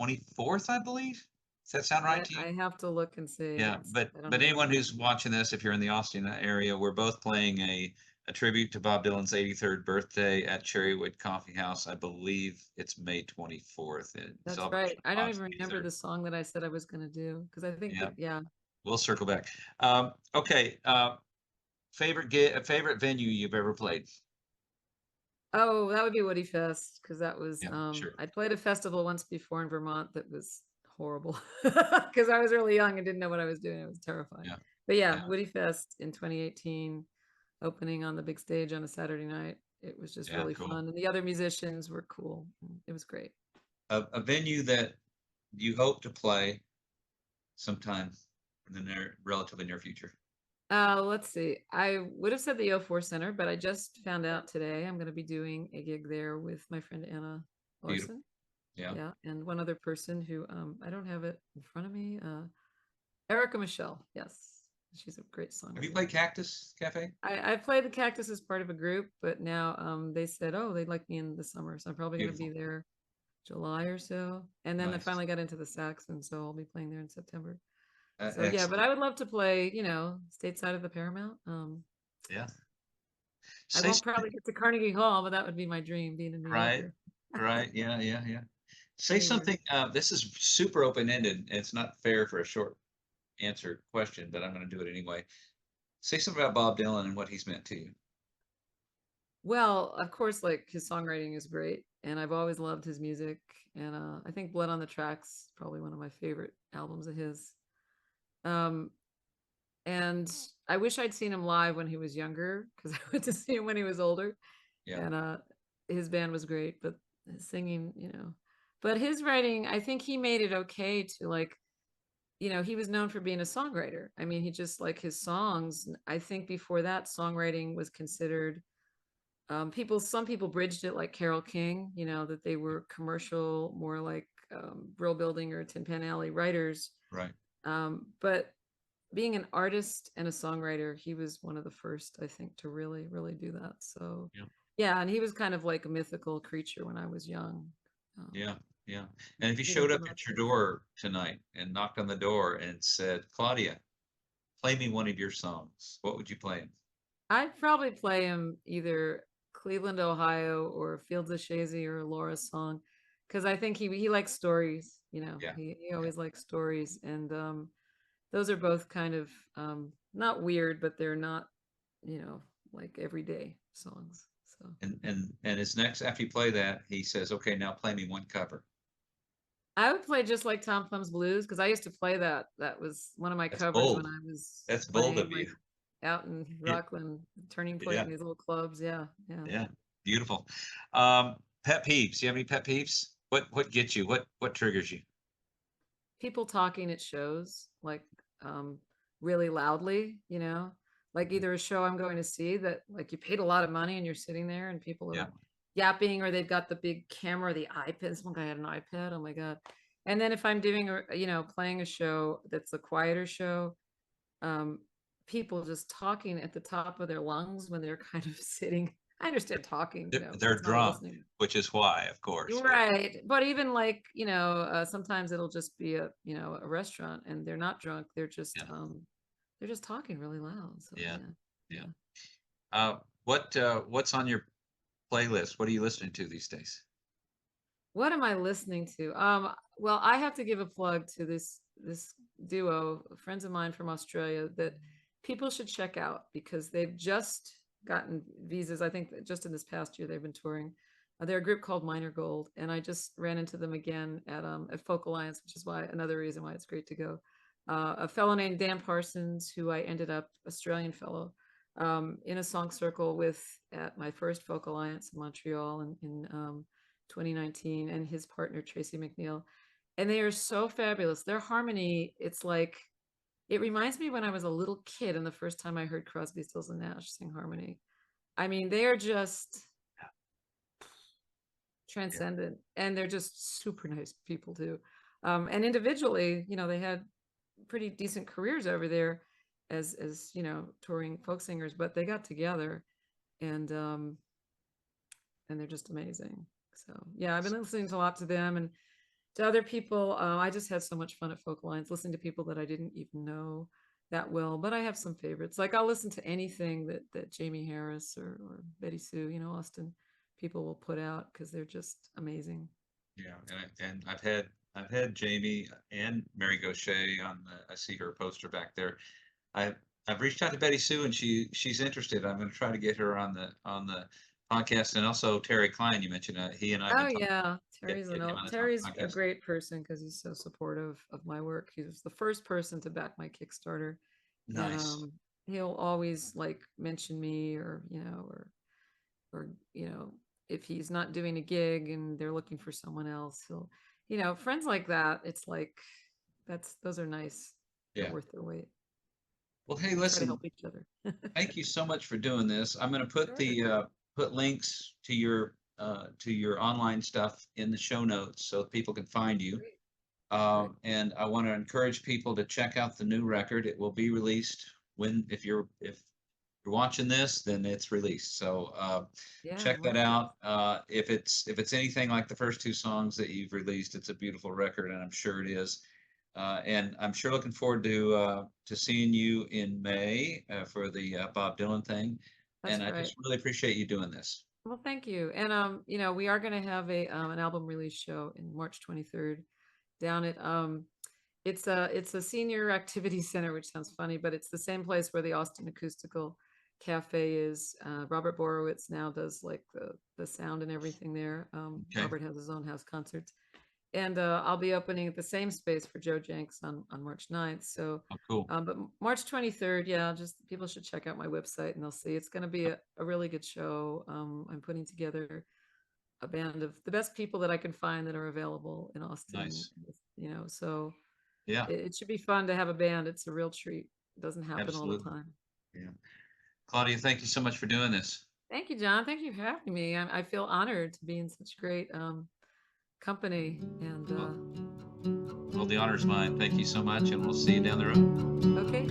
24th, I believe. Does that sound right to you? I have to look and see. Yeah, but I don't but have my anyone calendar. who's watching this, if you're in the Austin area, we're both playing a tribute to Bob Dylan's 83rd birthday at Cherrywood Coffee House. I believe it's May 24th in That's right. celebration of I don't Bob's even remember 83rd. the song that I said I was going to do because I think Yeah, that, yeah. we'll circle back. Okay, favorite venue you've ever played? Oh, that would be Woody Fest because that was, Yeah, sure. I played a festival once before in Vermont that was horrible because I was really young and didn't know what I was doing. It was terrifying. Yeah, But yeah, yeah, Woody Fest in 2018, opening on the big stage on a Saturday night. It was just yeah, really cool. fun. And the other musicians were cool. It was great. A venue that you hope to play sometime in the relatively near future. Let's see. I would have said the O4 Center, but I just found out today I'm going to be doing a gig there with my friend Anna Beautiful. Larson. Yeah. Yeah, and one other person who I don't have it in front of me. Erica Michelle. Yes. She's a great Have you songwriter. played Cactus Cafe? I played the Cactus as part of a group, but now they said, oh, they'd like me in the summer, so I'm probably going to be Beautiful. there July or so. And then I Nice. finally got into the Saxon, so I'll be playing there in September. So yeah, but Excellent. I would love to play, stateside of the Paramount. Yeah. I Say won't something. probably get to Carnegie Hall, but that would be my dream, being a New Right. Yorker. Right. Yeah. Yeah. Yeah. Say Anywhere. something. This is super open-ended. It's not fair for a short answer question, but I'm going to do it anyway. Say something about Bob Dylan and what he's meant to you. Well, of course, like his songwriting is great, and I've always loved his music. And I think Blood on the Tracks probably one of my favorite albums of his. Um, and I wish I'd seen him live when he was younger because I went to see him when he was older, Yeah. and his band was great, but his singing, but his writing, I think he made it okay to like, he was known for being a songwriter. I mean, he just like his songs. I think before that, songwriting was considered some people bridged it like Carole King, that they were commercial, more like Brill Building or Tin Pan Alley writers. Right. But being an artist and a songwriter, he was one of the first, I think, to really, really do that. So, Yeah. yeah, and he was kind of like a mythical creature when I was young. Um, Yeah. Yeah. And if he getting showed to up know at your him. door tonight and knocked on the door and said, Claudia, play me one of your songs, what would you play him? I'd probably play him either Cleveland, Ohio, or Fields of Chazy or Laura's song, because I think he likes stories. Yeah. He Yeah. always likes stories, and those are both kind of not weird, but they're not you know like everyday songs. So And his next after you play that, he says, okay, now play me one cover. I would play just like Tom Thumb's Blues because I used to play that. That was one of my That's covers when bold. I was That's bold playing of like you. out in Yeah. Rockland, Turning Point, Yeah. in these little clubs. Yeah, yeah. Yeah. Beautiful. Pet peeves. Do you have any pet peeves? What gets you? What triggers you? People talking at shows like um really loudly, like either a show I'm going to see that like you paid a lot of money and you're sitting there and people Yeah. are yapping, or they've got the big camera, the iPad. This one guy had an iPad. Oh my God. And then if I'm doing playing a show that's a quieter show, um people just talking at the top of their lungs when they're kind of sitting. I understand talking, They're that's not drunk, listening. which is why, of course. Yeah. Right. But even like, sometimes it'll just be a restaurant and they're not drunk. Yeah. They're just talking really loud. So Yeah. yeah. Yeah. Yeah. What's on your playlist? What are you listening to these days? What am I listening to? Well, I have to give a plug to this duo, friends of mine from Australia, that people should check out because they've just gotten visas. I think that just in this past year they've been touring. They're a group called Minor Gold, and I just ran into them again at Folk Alliance, which is why another reason why it's great to go. A fellow named Dan Parsons, who I ended up Australian fellow, in a song circle with at my first Folk Alliance in Montreal in 2019, and his partner Tracy McNeil, and they are so fabulous. Their harmony, it's like it reminds me when I was a little kid and the first time I heard Crosby, Stills and Nash sing harmony. I mean, they are just Yeah. transcendent, and they're just super nice people too. And individually, they had pretty decent careers over there as touring folk singers, but they got together and they're just amazing. So yeah, I've been listening to a lot to them and to other people. I just had so much fun at Folk Alliance listening to people that I didn't even know that well, but I have some favorites. Like I'll listen to anything that Jamie Harris or Betty Sue, Austin people will put out because they're just amazing. Yeah. And I've had Jamie and Mary Gaucher on I see her poster back there. I I've reached out to Betty Sue and she's interested. I'm going to try to get her on the podcast, and also Terry Klein. You mentioned he and I've Oh been talking yeah, getting him on the Terry's a podcast. great person because he's so supportive of my work. He was the first person to back my Kickstarter, and Nice. he'll always like mention me or if he's not doing a gig and they're looking for someone else, he'll friends like that. It's like those are nice. They're Yeah. worth their weight. Well, hey, We try to listen. help each other. Thank you so much for doing this. I'm going to put Sure. put links to your online stuff in the show notes so people can find you. Great. Great. And I want to encourage people to check out the new record. It will be released if you're watching this, then it's released. So Yeah, check that watch it. out. If it's anything like the first two songs that you've released, it's a beautiful record, and I'm sure it is. And I'm sure looking forward to seeing you in May for the Bob Dylan thing. And That's I right. just really appreciate you doing this. Well, thank you. And we are going to have a an album release show in March 23rd down at it's a senior activity center, which sounds funny, but it's the same place where the Austin Acoustical Cafe is. Robert Borowitz now does like the sound and everything there. Okay. Robert has his own house concerts. And I'll be opening at the same space for Joe Jenks on March 9th. So, Oh, cool. but March 23rd, yeah, just people should check out my website and they'll see it's going to be a really good show. I'm putting together a band of the best people that I can find that are available in Austin, Nice. so Yeah, it should be fun to have a band. It's a real treat. It doesn't happen all the absolutely. time. Yeah. Claudia, thank you so much for doing this. Thank you, John. Thank you for having me. I feel honored to be in such great company. And Well, well, the honor's mine. Thank you so much, and we'll see you down the road. okay.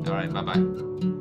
All right. Bye bye.